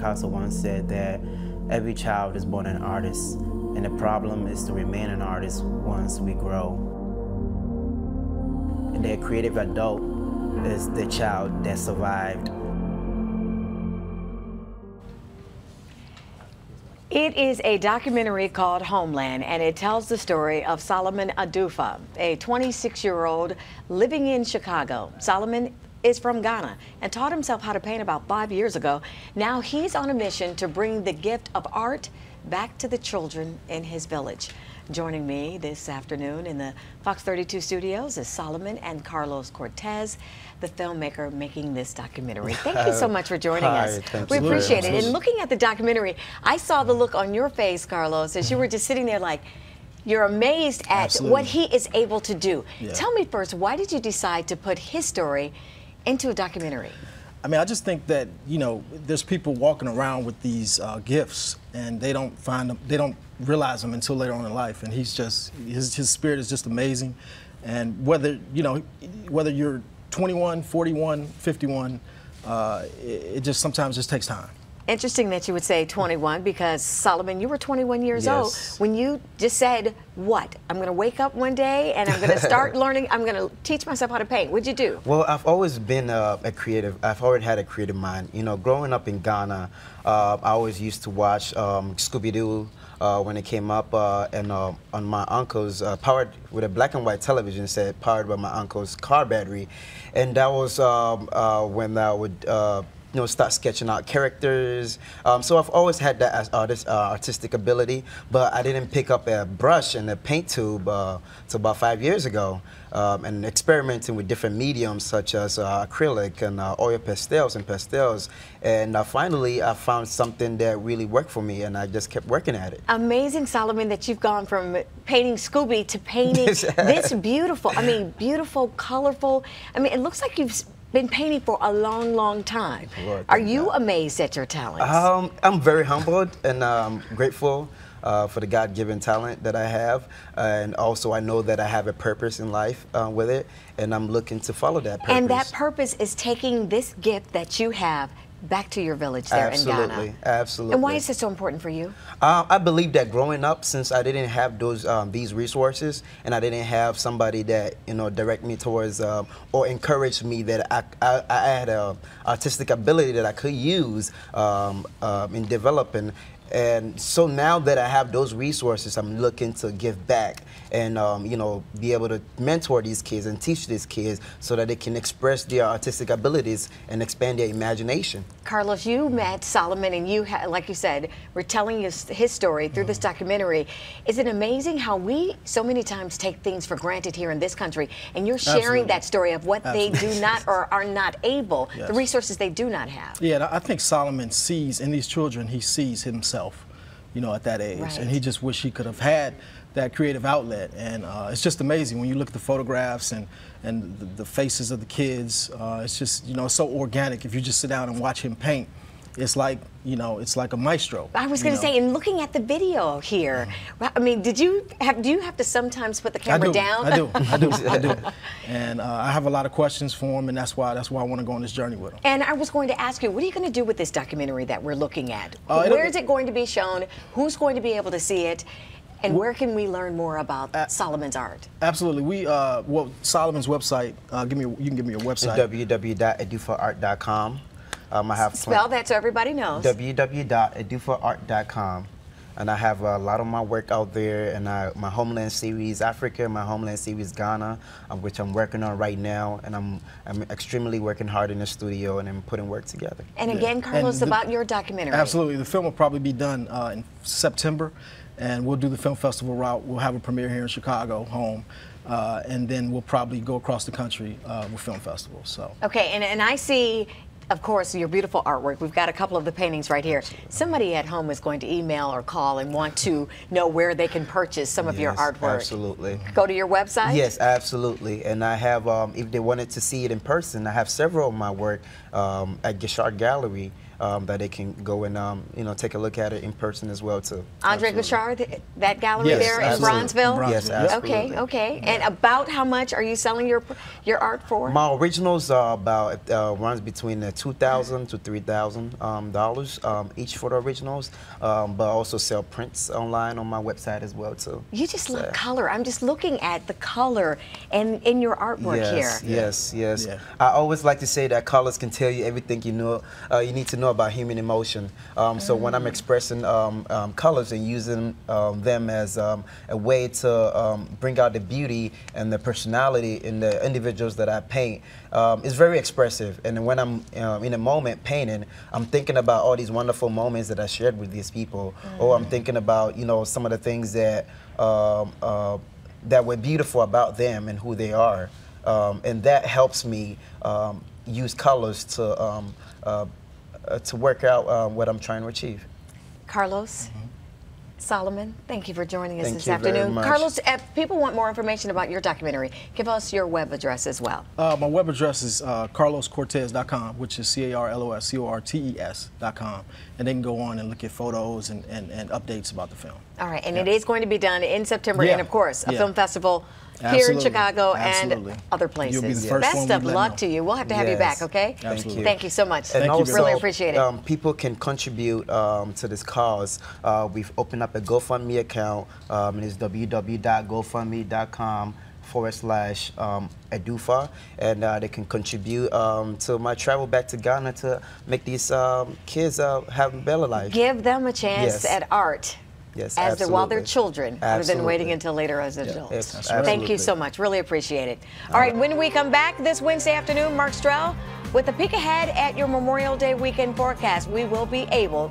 Picasso once said that every child is born an artist, and the problem is to remain an artist once we grow. And the creative adult is the child that survived. It is a documentary called Homeland, and it tells the story of Solomon Adufah, a 26-year-old living in Chicago. Solomon is from Ghana and taught himself how to paint about 5 years ago. Now he's on a mission to bring the gift of art back to the children in his village. Joining me this afternoon in the Fox 32 studios is Solomon and Carlos Cortez, the filmmaker making this documentary. Thank you so much for joining us. We appreciate it. And looking at the documentary, I saw the look on your face, Carlos, as you were just sitting there like, you're amazed at what he is able to do. Yeah. Tell me first, why did you decide to put his story into a documentary? I mean, I just think that, you know, there's people walking around with these gifts, and they don't find them, they don't realize them until later on in life. And he's just, his spirit is just amazing. And whether, you know, whether you're 21, 41, 51, it just sometimes just takes time. Interesting that you would say 21, because Solomon, you were 21 years old when you just said, what? I'm going to wake up one day and I'm going to start learning, I'm going to teach myself how to paint. What'd you do? Well, I've always been a creative, I've already had a creative mind. You know, growing up in Ghana, I always used to watch Scooby-Doo when it came up, and on my uncle's, powered with a black and white television set, powered by my uncle's car battery. And that was when I would you know, start sketching out characters. So I've always had that as artistic ability, but I didn't pick up a brush and a paint tube till about 5 years ago, and experimenting with different mediums such as acrylic and oil pastels. And finally I found something that really worked for me, and I just kept working at it. Amazing, Solomon, that you've gone from painting Scooby to painting this beautiful, I mean, beautiful, colorful. I mean, it looks like you've been painting for a long, long time. Lord, are you amazed at your talents? I'm very humbled and grateful for the God-given talent that I have, and also I know that I have a purpose in life with it, and I'm looking to follow that purpose. And that purpose is taking this gift that you have back to your village there in Ghana. Absolutely. And why is this so important for you? I believe that growing up, since I didn't have those these resources, and I didn't have somebody that, you know, direct me towards or encourage me that I had an artistic ability that I could use in developing. And so now that I have those resources, I'm looking to give back and you know, be able to mentor these kids and teach these kids so that they can express their artistic abilities and expand their imagination. Carlos, you met Solomon, and you, like you said, were telling his story through this documentary. Is it amazing how we so many times take things for granted here in this country, and you're sharing that story of what they do not or are not able, the resources they do not have? Yeah, I think Solomon sees in these children, he sees himself, you know, at that age, and he just wish he could have had that creative outlet. And it's just amazing when you look at the photographs and the faces of the kids. It's just, you know, it's so organic. If you just sit down and watch him paint, it's like, you know, it's like a maestro. I was going to say, and looking at the video here, I mean, do you have to sometimes put the camera down? I do. And I have a lot of questions for him, and that's why I want to go on this journey with him. And I was going to ask you, what are you going to do with this documentary that we're looking at? Where is it going to be shown? Who's going to be able to see it? And where can we learn more about Solomon's art? Absolutely. We well, Solomon's website. You can give me your website. www.adufahart.com. I have spell that so everybody knows. www.adufahart.com. And I have a lot of my work out there, and my Homeland series Africa, my Homeland series Ghana, which I'm working on right now, and I'm extremely working hard in the studio, and I'm putting work together. And again, Carlos, about your documentary. Absolutely. The film will probably be done in September, and we'll do the film festival route. We'll have a premiere here in Chicago, home. And then we'll probably go across the country with film festivals. So. Okay, and I see, of course, your beautiful artwork. We've got a couple of the paintings right here. Somebody at home is going to email or call and want to know where they can purchase some of your artwork. Absolutely. Go to your website? Yes, absolutely. And I have, if they wanted to see it in person, I have several of my work at Gishard Gallery that they can go and you know, take a look at it in person as well too. Andre Gouchard, that gallery Yes, there in absolutely. Bronzeville? Yes, absolutely. Okay. And about how much are you selling your art for? My originals are about runs between $2,000 to $3,000 each for the originals, but I also sell prints online on my website as well too. You just love color. I'm just looking at the color and in your artwork here. Yes. Yeah. I always like to say that colors can tell you everything you know, you need to know about human emotion. So when I'm expressing colors and using them as a way to bring out the beauty and the personality in the individuals that I paint, it's very expressive. And when I'm in a moment painting, I'm thinking about all these wonderful moments that I shared with these people, or I'm thinking about, you know, some of the things that that were beautiful about them and who they are, and that helps me use colors to work out what I'm trying to achieve. Carlos, Solomon, thank you for joining us Thank this you very afternoon. much. Carlos, if people want more information about your documentary, give us your web address as well. My web address is carloscortez.com, which is CarlosCortez.com. And they can go on and look at photos and updates about the film. All right, and it is going to be done in September, Yeah. and of course, a Yeah. film festival here in Absolutely. Chicago Absolutely. and other places. You'll be the first Best one of we'd let luck know. to you. We'll have to have you Yes. back, okay? Absolutely. Thank you so much. And Thank you also, very really appreciate it. People can contribute to this cause. We've opened up a GoFundMe account. It is www.gofundme.com/Adufa, and they can contribute to my travel back to Ghana to make these kids have a better life. Give them a chance Yes. at art. Yes, While they're absolutely. children, rather than waiting Absolutely. until later as adults. Yes, Thank you absolutely. so much. Really appreciate it. All right, when we come back this Wednesday afternoon, Mark Strell with a peek ahead at your Memorial Day weekend forecast. We will be able